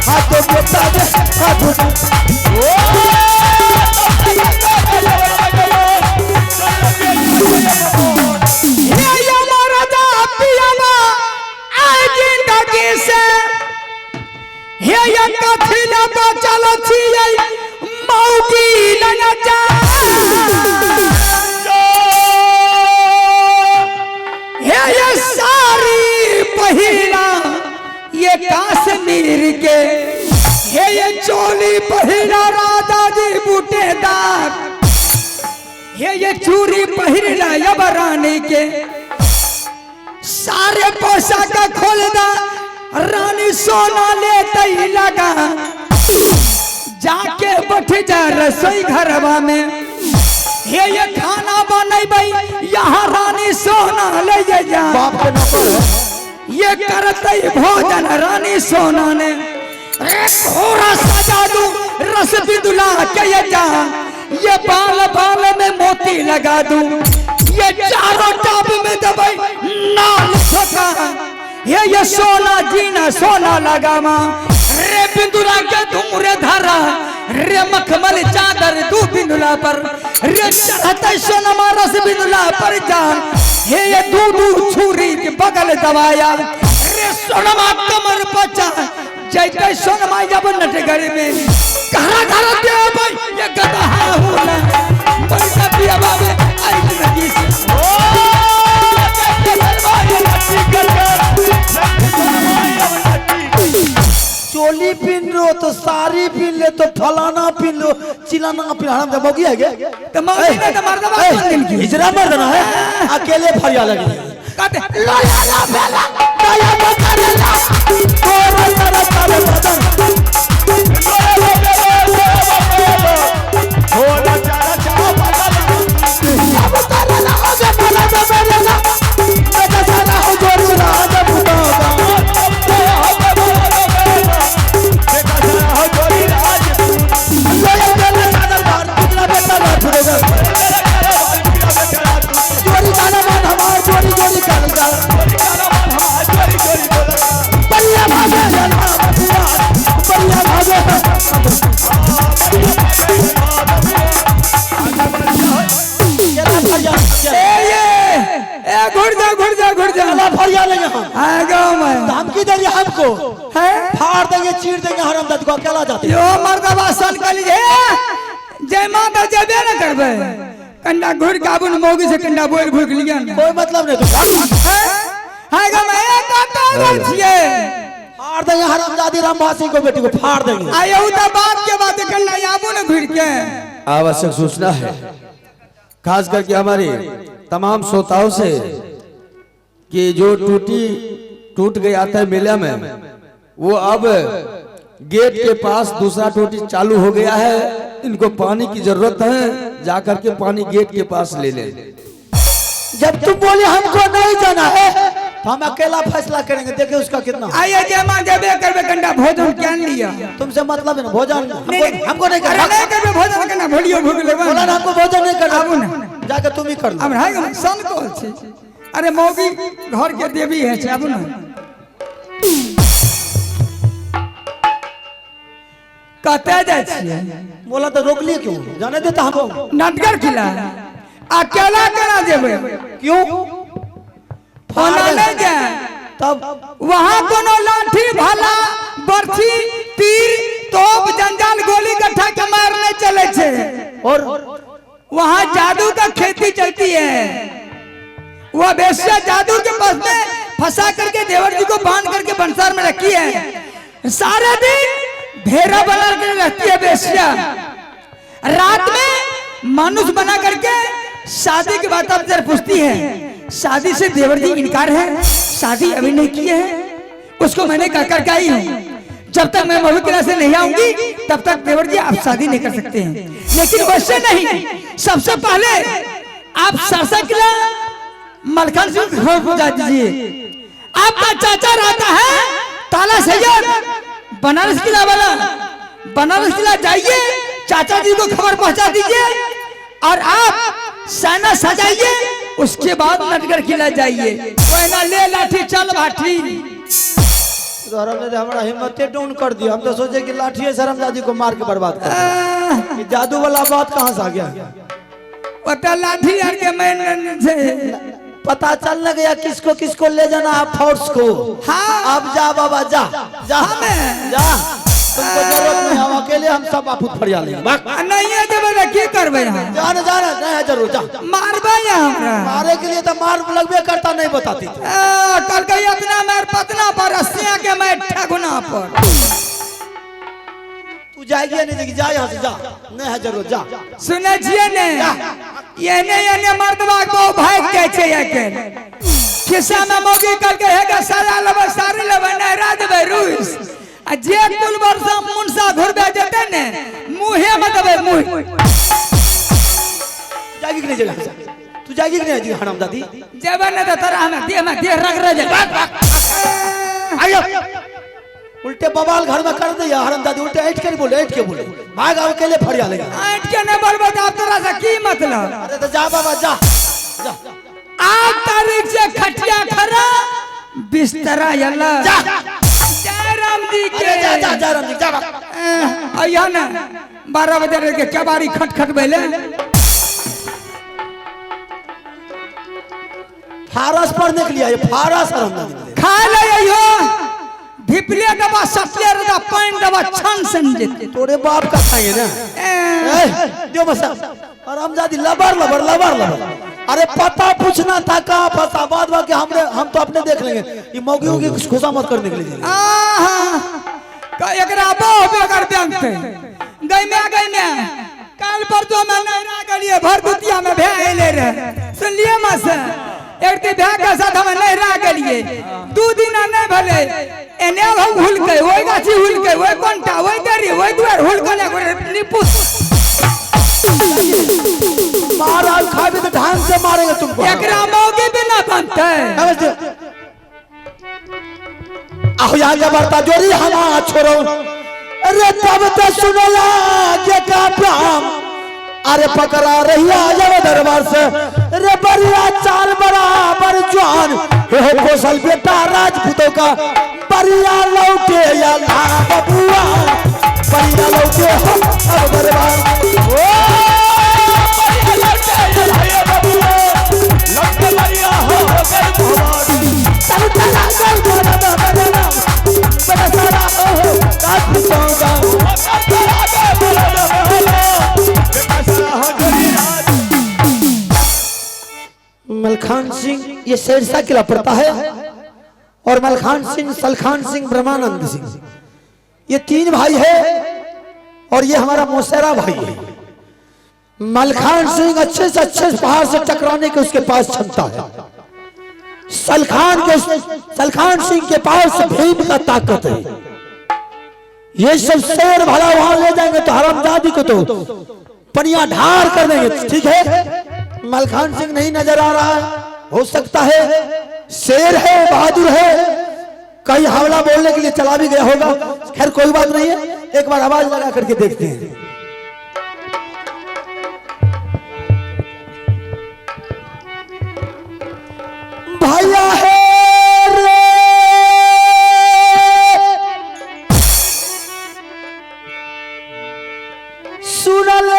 हाथों के ताले कश्मीर के हे ये चोली पहिरा राजा जी बूटेदार हे ये चूड़ी पहिरना यबरानी के सारे पोशाक खोलदा रानी सोना लेते ही लगा जाके बैठ जा रसोई घरवा में हे ये खाना बनेबै यहाँ रानी सोना ले जा बाप के नौकर है ये करते भोजन रानी सोना ने घोड़ा सजा दूं रस बिंदुला के जा ये बाल बाल में मोती लगा दूं ये चारों टाप में दबाई नाल ठोका ये सोना जीना सोना लगावा रे बिंदुला के तुम रे धरा रे मखमल चादर तू बिंदुला पर रे चढ़ते सोनमा रस बिंदुला पर जा हे ये दूध छुरी के बगल दबाया रे सोनमा कमर पचा जैते सोनमा जब नटगढ़ में घरा घरा दे भाई ये गधा होला बड़ा पिया बाबे आई नदी से चोली पहन लो तो साड़ी पहन ले तो फलाना पहन लो चिलाना पहन हराम जब होगी है क्या तो मर्द बात दिन की इजरा मर्दना है अकेले फरिया लगी कहते लोया बेला काया बकरला कोरा तारा तारे बदन होला चारा चारा बदन अब तारा हो गया मेरा मेरा मेरा सारा हो जोर से राजा बुदागा धमकी देंगे हमको फाड़ देंगे चीर देंगे हराम दाद को अकेला जाते यो मर्दबा सन कली जय माता जबे न करबे कंडा घुर काबुन मोगी से कंडा बोल भूख लिया कोई मतलब नहीं तो हाय ग मैं काटा छिए फाड़ देंगे हराम दादी रामवासी को बेटी को फाड़ देंगे आयो त बात के बात कंडा आबू न घुर के आवश्यक सूचना है खास करके हमारे तमाम श्रोताओं से कि जो टूट गया था मेला में वो अब गेट के पास दूसरा टूटी चालू हो गया है इनको पानी की जरूरत है जाकर के पानी गेट के पास ले ले जब तुम बोले हमको नहीं जाना है तो हम अकेला फैसला करेंगे देखिए उसका कितना आइए जमा जबे करबे कंडा भोजन क्या लिया तुमसे मतलब है ना भोजन हमको नहीं करना नहीं करबे भोजन करना भोलियो भूख लेबा बोला हमको भोजन नहीं करना आबू ना जाकर तुम ही कर लो अब हाय ग सन को छी अरे मौगी घर के देवी है आबू ना कहते जाए छिए बोला तो रोक लिए क्यों जाने देता हमको नटगर खिला अकेला करा देबे क्यों होना नहीं जाए तब वहाँ कोनो लाठी भाला बर्छी तीर तोप जंजाल गोली गट्ठा के मारने चले छे और वहाँ जादू का खेती चलती है वह बेस्या जादू के बस में फंसा करके देवर जी को बांध करके बंसार में रखी है सारे दिन भेड़ा बना कर रहती है बेस्या रात में मानुष बना करके शादी के बाद अब पूछती है शादी से देवर जी इनकार है शादी अभी नहीं की है उसको मैंने कह कर आई हूँ जब तक मैं महुकिला से नहीं आऊंगी तब तक देवर जी आप शादी नहीं कर सकते हैं लेकिन वैसे नहीं सबसे पहले आप सरसा किला मलखन से घर पहुंचा दीजिए आपका चाचा रहता है ताला सैयद बनारस किला वाला बनारस किला जाइए चाचा जी को खबर पहुंचा दीजिए और आप सेना सजाइए उसके बाद नटगर किला जाइए कोई ना ले लाठी चल भाठी धर्म ने हमारा हिम्मते डाउन कर दिया। हम तो सोचे कि लाठी से हरामजादी को मार के बर्बाद कर। ये जादू वाला बात कहाँ से आ गया? पता लाठी यार के मैं से पता चलने गया किसको किसको ले जाना है फोर्स को। हाँ अब जा बाबा जा जा जा, तुमको जरूरत नहीं, हम अकेले हम सब आफूत फरिया लेंगे। नहीं है जब रखिए करबे यहाँ जाना जाना नहीं है जरूर जा। मारबे यहाँ मारे के लिए तो मार लगबे करता, नहीं बताती थी। कल के इतना मार पतना पर रस्सियां के मैं ठगुना पर तू जाएगी नहीं जाएगी, जा यहाँ से जा, नहीं है जरूर जा। सुने छिए ने ये मर्दवा को भाग के छे के खिस्सा में मोगी करके हेगा सारा लबा सारे लबा नहरा देबे रूस आ जे कुल वर्षा मुनसा घुरबे जते ने मुहे में देबे मुह जाएगी कि नहीं जाएगी? तू जाएगी कि नहीं जाएगी हरामजादी? जेबे न त तोरा में देह रग रह जा। आइयो उल्टे बवाल घर में कर दे यार हरामजादी, उल्टे ऐठ के नहीं बोले, ऐठ के बोले भाग आओ अकेले फरिया लेगा। ऐठ के न बोलबे त तोरा से की मतलब? अरे तो जा बाबा जा जा। 8 तारीख से खटिया खरा बिस्तरा यल्ला जा जयराम जी के अरे जा जा जा राम जी जा। अया ना 12 बजे के केबारी खटखट बेले फारस पढ़ने के लिए आए, फारस हरामजादी खा ले यो धिपले दबा सतले रदा पानी दबा छन संजित तोरे बाप का खाएंगे ना। दियो बस हरामजादी लबर लबर लबर लबर। अरे पता पूछना था कहाँ फंसा, बाद बाकी हम तो अपने देख लेंगे। ये मौगियों की खुशा मत करने के लिए का एकरा बो बेगर जानते गई में काल पर तो मैं नहरा गलिए भरदुतिया में भे ले रहे सुन लिए मस एक ते भे के साथ हम नहरा गलिए 2 दिन नहीं भले एने हम हुल गए ओई गाछी हुल गए ओई कोंटा ओई दरी ओई दुआर हुल गने निपुस मारा खाबे तो ढंग से मारेंगे तुमको। एकरा मौके पे ना बनते आहो यहाँ जबरता जोरी हमा छोड़ो। अरे तब तो सुनला के का प्राम, अरे पकड़ा रही जब दरबार से। अरे बरिया चाल बराबर जवान हे कौशल बेटा राजपूतों का बरिया लौटे या ला बबुआ, बरिया लौटे हो अब दरबार। ओ बरिया लौटे या बबुआ, लौटे बरिया हो दरबार। सब चला चल बड़ा बड़ा बड़ा सारा हो राजपूतों का मलखान सिंह ये शेरशाह किला पड़ता है, और मलखान सिंह, सलखान सिंह, ब्रह्मानंद सिंह, ये 3 भाई है, और ये हमारा मौसेरा भाई है। मलखान सिंह अच्छे से अच्छे पहाड़ से टकराने के उसके पास क्षमता है। सलखान सिंह के पास भीम का ताकत है। ये सब शेर भला वहां ले जाएंगे तो हरामजादी को तो पनिया ढार कर देंगे। ठीक है, मलखान सिंह नहीं नजर आ रहा है, हो सकता है शेर है, बहादुर है, कहीं हमला बोलने के लिए चला भी गया होगा। खैर कोई बात नहीं है, एक बार आवाज लगा करके देखते हैं। भैया है रे सुनल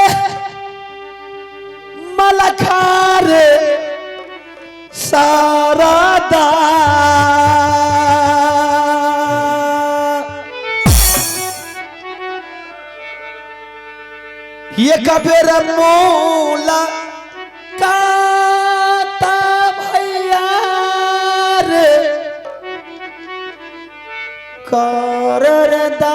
मलखार सारादा, ये कबीर मोला काता भैया रे करदा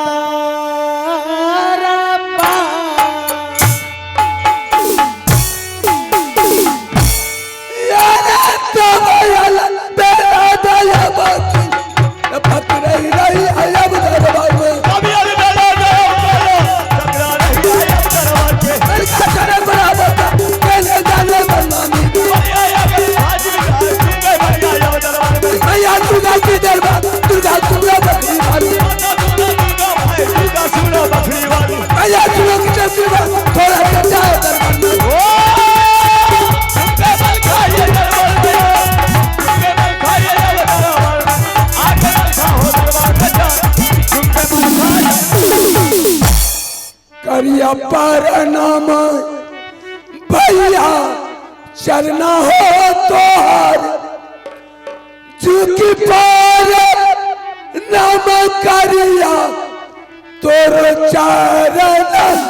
दुर्गा की दरबार दुर्गा दुर्गा करिया पर नाम भैया चलना हो तोहर झुकी पर नाम करिया तोर चरण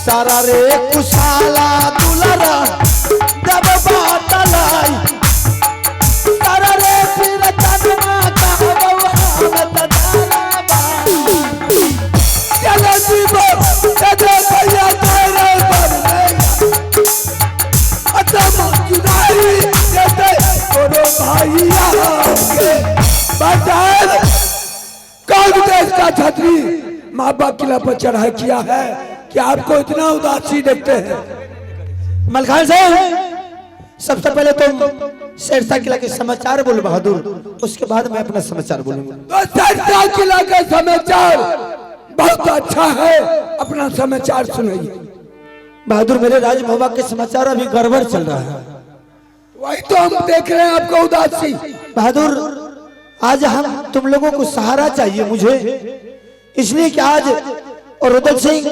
सारा रे कुशाला दुलारा जब बात लाई सारा रे फिर चंद्रमा का बवाल तदारा चलो जीवो चलो भैया तेरे अदम जुदाई देते तोरो भैया के बजाय कौन देश का छतरी माँ बाप किला पर चढ़ाई किया है कि आपको इतना उदासी देखते हैं। मलखान साहब सबसे पहले तुम शेरशाह किला के समाचार बोलो बहादुर, उसके बाद मैं अपना समाचार बोलूंगा। तो शेरशाह किला का समाचार बहुत अच्छा है, अपना समाचार सुनाइए। बहादुर मेरे राजभवन के समाचार अभी गड़बड़ चल रहा है। वही तो हम देख रहे हैं आपको उदासी। बहादुर आज हम तुम लोगों को सहारा चाहिए मुझे, इसलिए कि आज और रुदल सिंह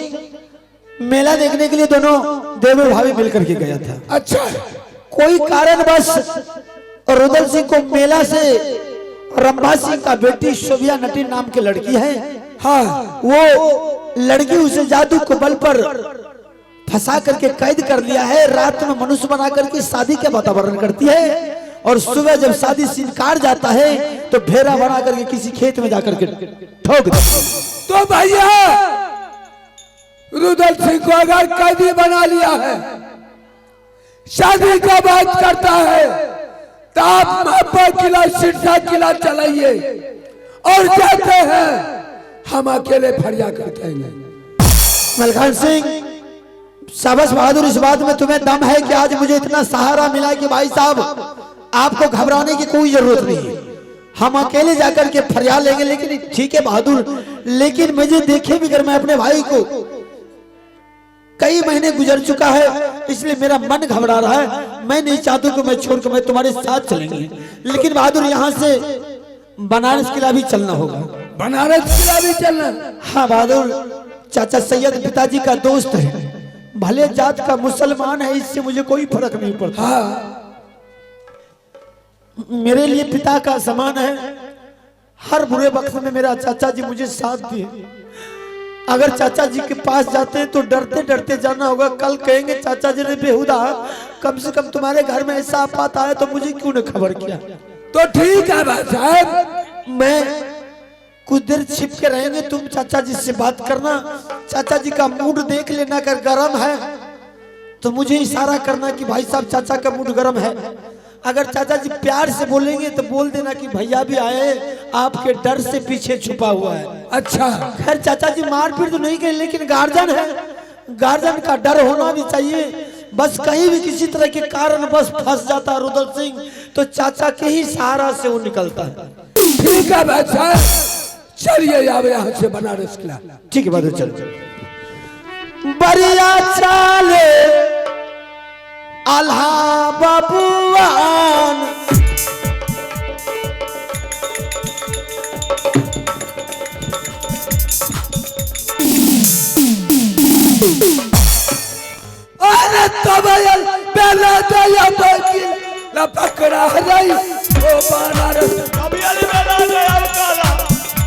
मेला देखने के लिए दोनों देवर भाभी मिलकर के गया था। अच्छा कोई कारणवश रुदल सिंह को मेला से रंभा सिंह का बेटी शोभिया नटी नाम की लड़की है, हाँ वो लड़की उसे जादू के बल पर फंसा करके कैद कर लिया है। रात में मनुष्य बना करके शादी के वातावरण करती है और सुबह जब शादी से इनकार जाता है तो भेड़ा बना करके किसी खेत में जाकर के ठोक देती है। तो भैया रुदल सिंह को अगर कैदी बना लिया है, शादी का बात करता है, तो आप मापा किला शेरशाह किला चलाइए और कहते हैं हम अकेले फरिया करते हैं। मलखान सिंह शाबाश बहादुर, इस बात में तुम्हें दम है कि आज मुझे इतना सहारा मिला कि भाई साहब आपको घबराने की कोई जरूरत नहीं है, हम अकेले जाकर के फरियाद लेंगे। लेकिन ठीक है बहादुर, लेकिन मुझे देखे बिगर मैं अपने भाई को कई महीने गुजर चुका है, इसलिए मेरा मन घबरा रहा है। मैं नहीं चाहता कि मैं छोड़कर मैं तुम्हारे साथ चलेंगे, लेकिन बहादुर यहाँ से बनारस किला भी चलना होगा। बनारस किला भी चलना? हाँ बहादुर, चाचा सैयद पिताजी का दोस्त है, भले जात का मुसलमान है, इससे मुझे कोई फर्क नहीं पड़ता। हाँ मेरे लिए पिता का समान है। हर बुरे वक्त में मेरा चाचा जी मुझे साथ दिए। अगर चाचा जी के पास जाते हैं तो डरते डरते जाना होगा, कल कहेंगे चाचा जी ने बेहुदा कम से कम तुम्हारे घर में ऐसा आफत आया तो मुझे क्यों न खबर किया। तो ठीक है भाई साहब, मैं कुछ देर छिप के रहेंगे, तुम चाचा जी से बात करना, चाचा जी का मूड देख लेना, अगर गर्म है तो मुझे इशारा करना कि भाई साहब चाचा का मूड गर्म है। अगर चाचा जी प्यार से बोलेंगे तो बोल देना कि भैया भी आए, आपके डर से पीछे छुपा हुआ है। अच्छा खैर चाचा जी मारपीट तो नहीं करें, लेकिन गार्जियन है, गार्जियन का डर होना भी चाहिए। बस कहीं भी किसी तरह के कारण बस फंस जाता है रुदल सिंह तो चाचा के ही सहारा से वो निकलता है। ठीक है भाई साहब, चलिए अब यहाँ से बनारस किला। ठीक है बहादुर, चलो। बढ़िया चाले आल्हा बाबुआन अरे तबयल पहले दया बकिल ला पकड़ा रही ओ बनारस तबयल मेला दया काला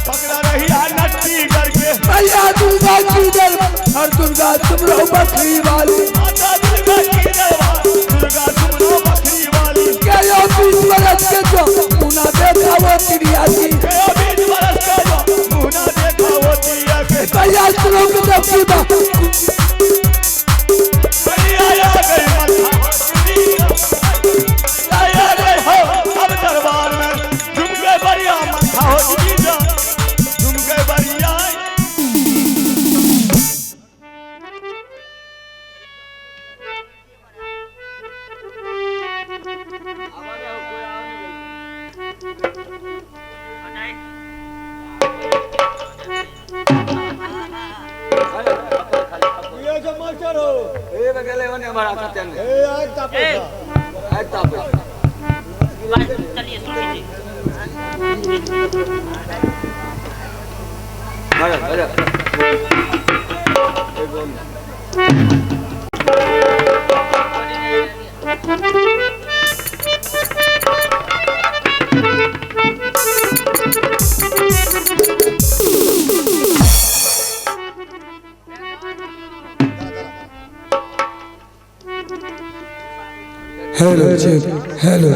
पकड़ा रही है नट्टी करके। भैया दुर्गा की दर हर दुर्गा तुम रहो बकरी वाली, माता दुर्गा की दरबार दुर्गा तुम रो बकरी वाली। क्या यो 20 बरस के जो मुना देखा वो चिड़िया की, के 20 बरस का जो मुना देखा वो चिड़िया के। भैया सुनो कि जब की बात बढ़िया आ गई मल्हार चलिए सुनिए हेलो जी, हेलो।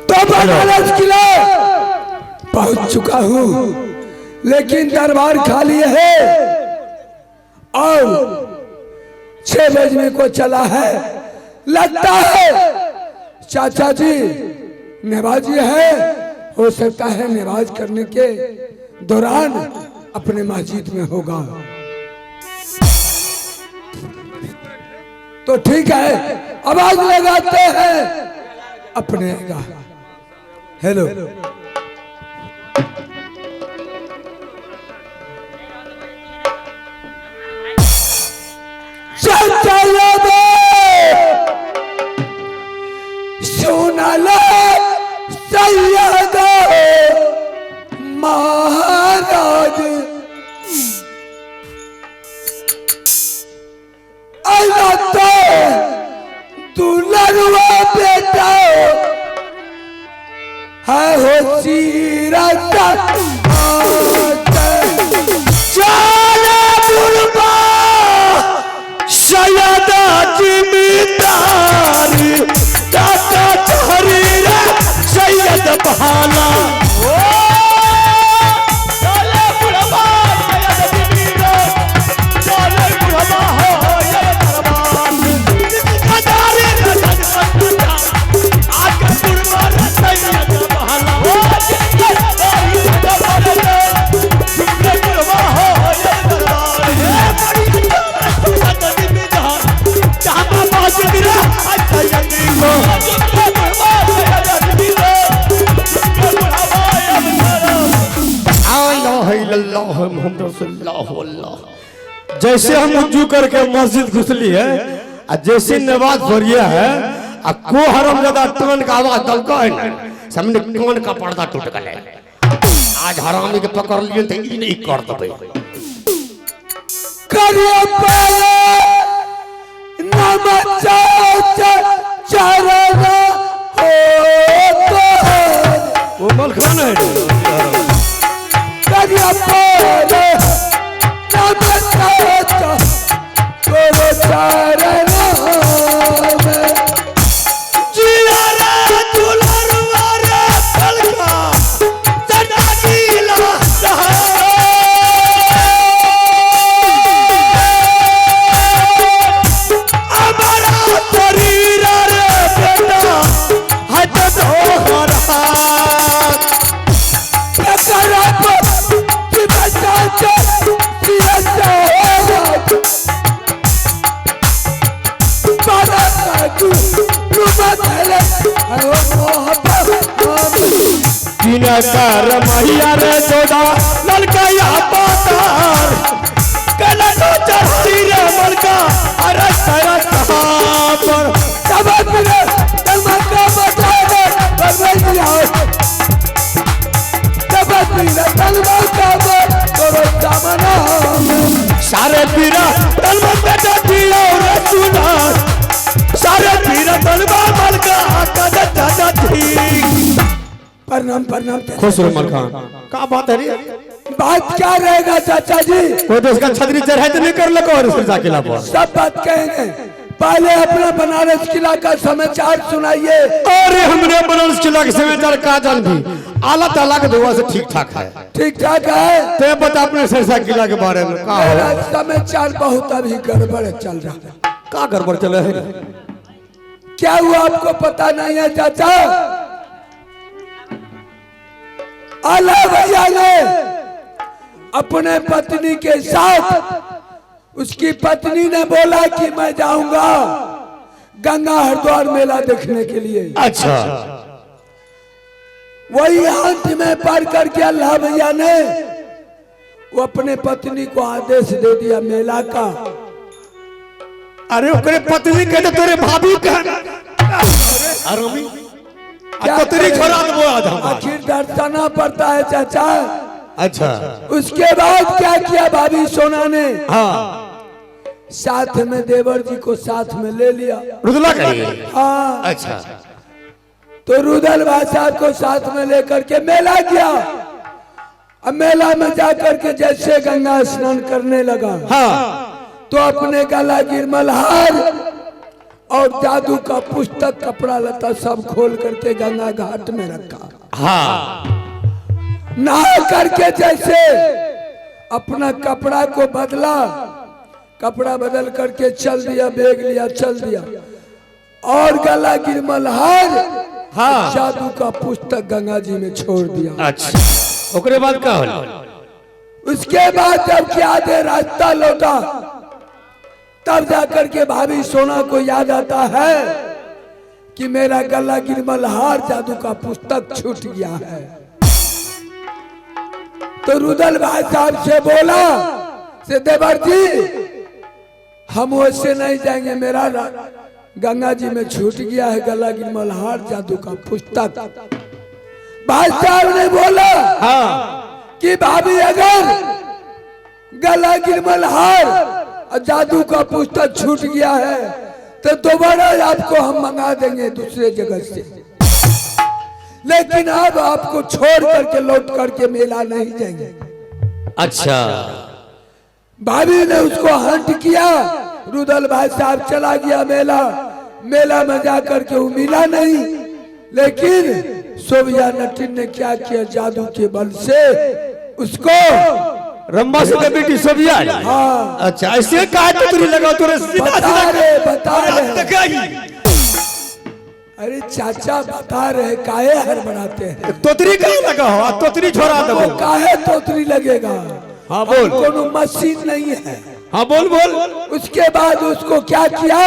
तो बनारस किला पहुंच चुका हूँ, लेकिन दरबार खाली है और 6 बजने को चला है। लगता है चाचा जी नमाजी है, हो सकता है नमाज करने के दौरान अपने मस्जिद में होगा। तो ठीक है, आवाज लगाते हैं अपने का। हेलो, सुनला सैयद महाराज दुलरवा बेटा है हो सीरत सैयदा जिम्मेदार दाता चहरी रे सैयद बहाना चले बुढ़वा सैयद जिम्मेदार चले बुढ़वा हो ये दरबार कदारी रजत बंदा आके बुढ़वा सैयद बहाना हो ये बुढ़वा हो ये जैसे हम उज्जू करके मस्जिद घुसली है और जैसे नमाज पढ़िया है और को हरामजादा टन का आवाज दलका है ना, सामने टन का पर्दा टूट गया। आज हरामी के पकड़ लिए थे ई नहीं कर दबे करिए पाले नमचा चरना हो वो मलखान है करिए पाले नमचा चरना जिया रे दुलरवा रे पलका सदा नीला हमारा शरीर रे बेटा हट दो कर मैया रे जोड़ा ललकाया पातार कला तो चढ़ती रे मलका अरे तेरा कहां पर तब मेरे तलमका बता दे परवैया तब मेरे तलमका तोरो सामना सारे पीरा तलमत बेटा दियो रे सुना सारे पीरा तलवा मलका कदा दादा थी प्रणाम प्रणाम। खुश रहो मलखान। क्या बात है रे? बात क्या रहेगा चाचा जी? वो तो उसका छतरी चढ़ाई तो नहीं कर लगा और उसका किला पर सब बात कहेंगे, पहले अपना बनारस किला का समाचार सुनाइए। अरे हमने बनारस किला के समाचार का जान भी अल्लाह ताला के दुआ से ठीक ठाक है। ठीक ठाक है? ते बता अपने सरसा किला के बारे में का मेरा समाचार बहुत अभी गड़बड़ चल रहा है। का गड़बड़ चले है? क्या हुआ आपको पता नहीं है चाचा? आला भैया ने अपने पत्नी के साथ उसकी पत्नी ने बोला कि मैं जाऊंगा गंगा हरिद्वार मेला देखने के लिए। अच्छा वही हाथ में पढ़ करके अल्लाह भैया ने वो अपने पत्नी को आदेश दे दिया मेला का। अरे ओकरे पत्नी कहते तोरे भाभी कह अरे क्या पत्नी छोड़ा दो आज हम। आखिर दर्शाना पड़ता है चाचा। अच्छा उसके बाद क्या किया भाभी सोना ने? हाँ साथ में देवर जी को साथ में ले लिया। रुदला करिए। हाँ अच्छा तो रुदल भाई साहब को साथ में लेकर के मेला गया। अब मेला में जाकर के जैसे गंगा स्नान करने लगा हाँ तो अपने गला गिरमलहार और जादू का पुस्तक कपड़ा लता सब खोल करके गंगा घाट में रखा। हाँ नहा करके जैसे अपना कपड़ा को बदला, कपड़ा बदल करके चल दिया, बैग लिया चल दिया और गला गिरमलहार हाँ जादू का पुस्तक गंगा जी में छोड़ दिया। अच्छा ओकरे बाद का होला? उसके बाद जब क्या आधे रास्ता लौटा तब जाकर के भाभी सोना को याद आता है कि मेरा गला गिरमलहार जादू का पुस्तक छूट गया है। तो रुदल भाई साहब से बोला से देवर जी हम वैसे नहीं जाएंगे, मेरा गंगा जी में छूट गया है गला गिरमलहार जादू का पुस्तक। भाई साहब ने बोला हाँ कि भाभी अगर गला गिरमलहार जादू का पुस्तक छूट गया है तो दोबारा आपको हम मंगा देंगे दूसरे जगह से, लेकिन अब आपको छोड़ करके लौट करके मेला नहीं जाएंगे। अच्छा भाभी ने उसको हंट किया। रुदल भाई साहब चला गया मेला। मेला में जाकर के वो मिला नहीं, लेकिन सोभिया नटिन ने क्या किया, जादू के बल से उसको रंबा से बेटी सोभिया। हाँ अच्छा ऐसे कहा तो तुरी लगा तोरे सीधा बता रहे अरे चाचा बता रहे काहे हड़बड़ाते हैं? तोतरी कहाँ लगा हो? तोतरी छोड़ा दो। वो काहे तोतरी लगेगा? हाँ बोल। कोनो मशीन नहीं है। हाँ बोल बोल। उसके बाद उसको क्या किया,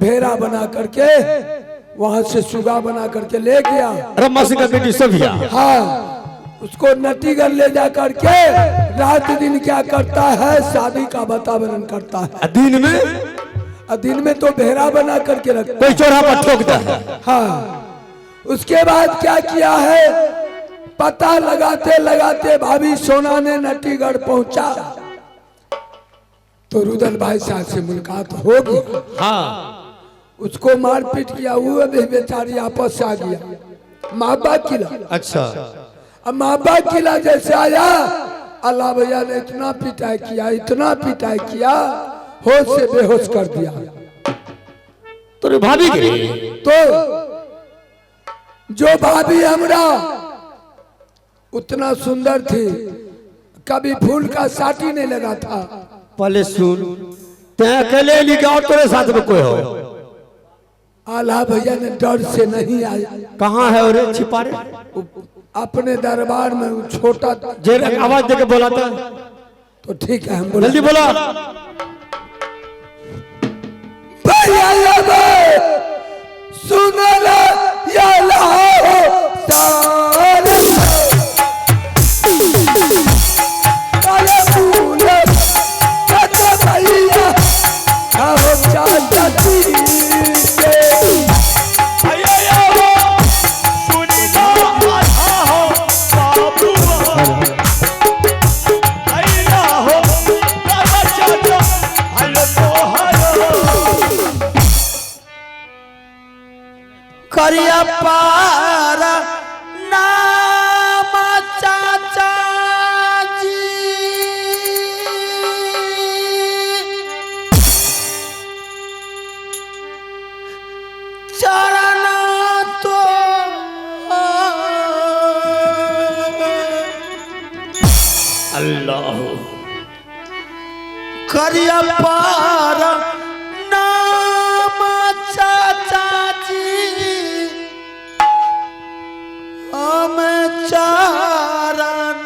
भेड़ा बना करके वहां से सुगा बना करके ले गया। रंबा से बेटी सोभिया। हाँ उसको नटीगढ़ ले जा करके रात दिन क्या करता है, शादी का वातावरण करता है। दिन में दिन में तो भेड़ा बना करके रखता कोई चौराहा पर ठोकता है। हाँ उसके बाद क्या किया है, पता लगाते लगाते भाभी सोना ने नटीगढ़ पहुंचा तो रुदल भाई साहब से मुलाकात होगी। हाँ उसको मारपीट किया, वो भी बेचारी आपस आ गया माबा किला। अच्छा अब माबा किला जैसे आया, अल्लाह भैया ने इतना पिटाई किया, इतना पिटाई किया, होश से बेहोश कर दिया। तोरे भाभी के तो जो भाभी हमरा उतना सुंदर थी, कभी फूल का साटी नहीं लगा था। पहले सुन, ते अकेले लिखा और तेरे साथ में कोई हो? अल्लाह भैया ने डर से नहीं आया। कहाँ है और छिपा रे? अपने दरबार में वो छोटा जे आवाज देके बोला था तो ठीक है, हम बोला जल्दी बोला। सुन या करिया पार नाम चाचा जी, चरण तो अल्लाह करिया पार नाम चाचा जी, हम चारण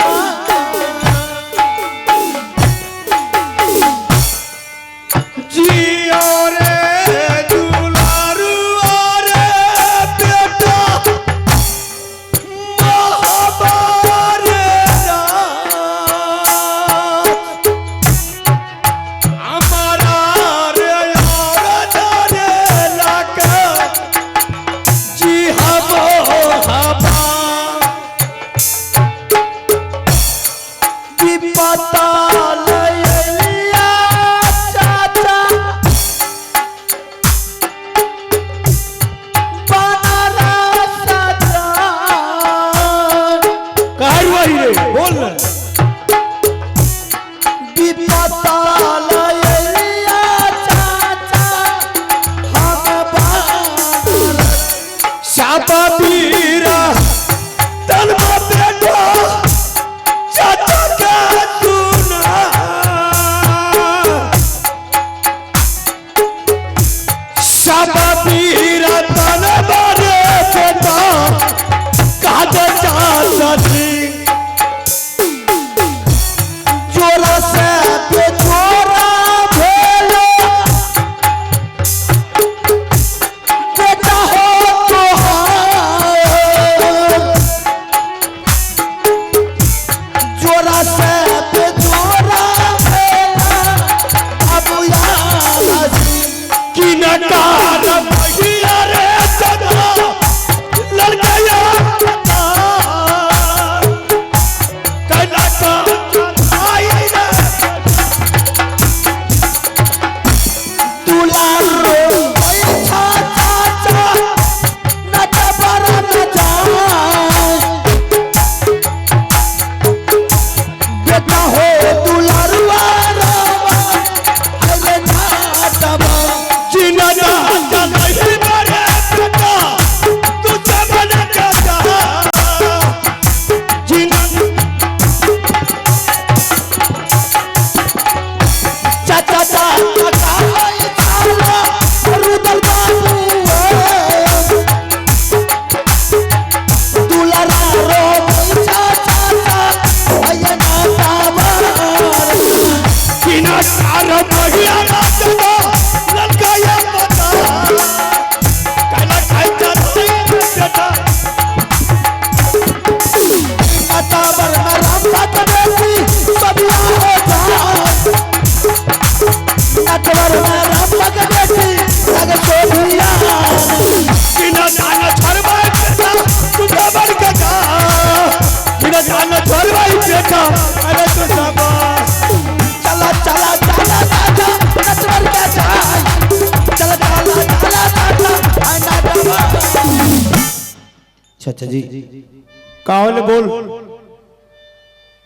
रुदल बाबू दुलारा रो पैसा चाचा भैया ना पावर बिना कार बढ़िया नाचता लड़का ये बता कहना खाइता नहीं बेटा अतावर में राम भक्त बेटी सबिया हो जान अतावर में राम भक्त बेटी लगे सोभिया बिना जाना छोड़वाई बेटा तुझे बढ़ के जा बिना जाना छोड़वाई बेटा अरे तू शाबाश चला चला चला राजा अतावर के जाए चला चला चला राजा आना बाबा चाचा जी कावल बोल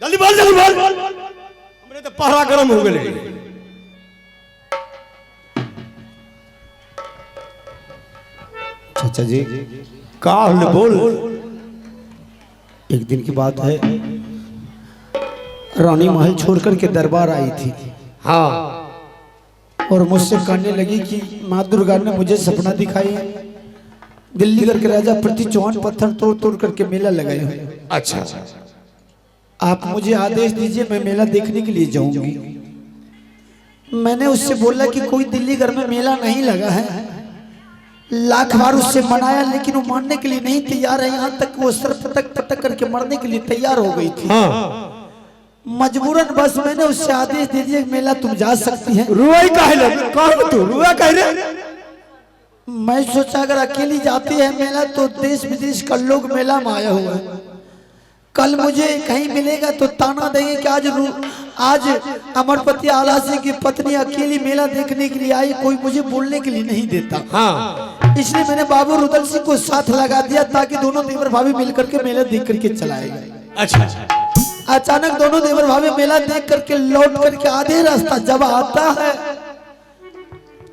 जल्दी बोल हमने तो पहरा गरम हो गए चाचा जी कावल बोल एक दिन की बात है, रानी महल छोड़कर के दरबार आई थी। हाँ और मुझसे कहने लगी कि माँ दुर्गा ने मुझे सपना दिखाई है, दिल्ली करके राजा प्रति चौहान पत्थर तोड़ तोड़ करके मेला लगाए हुए। अच्छा आप मुझे आदेश दीजिए, मैं मेला देखने के लिए जाऊंगी। मैंने उससे बोला कि कोई दिल्ली घर में मेला नहीं लगा है, लाख बार उससे मनाया लेकिन वो मानने के लिए नहीं तैयार है। यहाँ तक वो सर पटक पटक करके मरने के लिए तैयार हो गई थी। मजबूरन बस मैंने उससे आदेश दे दिया मेला तुम जा सकती है। रुआई काहे लगे कौन तू रुआ काहे रे मैं सोचा अगर अकेली जाती है मेला तो देश विदेश का लोग मेला में आया हुआ है, कल मुझे कहीं मिलेगा तो ताना देंगे कि आज अमरपति आला सिंह की पत्नी अकेली मेला देखने के लिए आई, कोई मुझे बोलने के लिए नहीं देता। हाँ इसलिए मैंने बाबू रुदल सिंह को साथ लगा दिया ताकि दोनों देवर भाभी मिलकर के मेला देख करके चलाएगा। अच्छा अचानक दोनों देवर भाभी मेला देख करके लौट करके आधे रास्ता जब आता है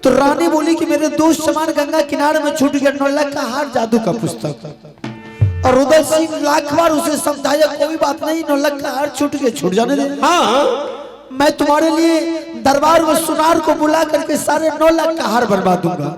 तो रानी बोली कि मेरे दोस्त समान गंगा किनारे में छूट गया 9 लाख का हार जादू का पुस्तक। और रुदल सिंह लाख बार उसे समझाया कोई बात नहीं, 9 लाख का हार छूट गया, छूट जाने दे। हाँ मैं तुम्हारे लिए दरबार में सुनार को बुला करके सारे 9 लाख का हार बनवा दूंगा।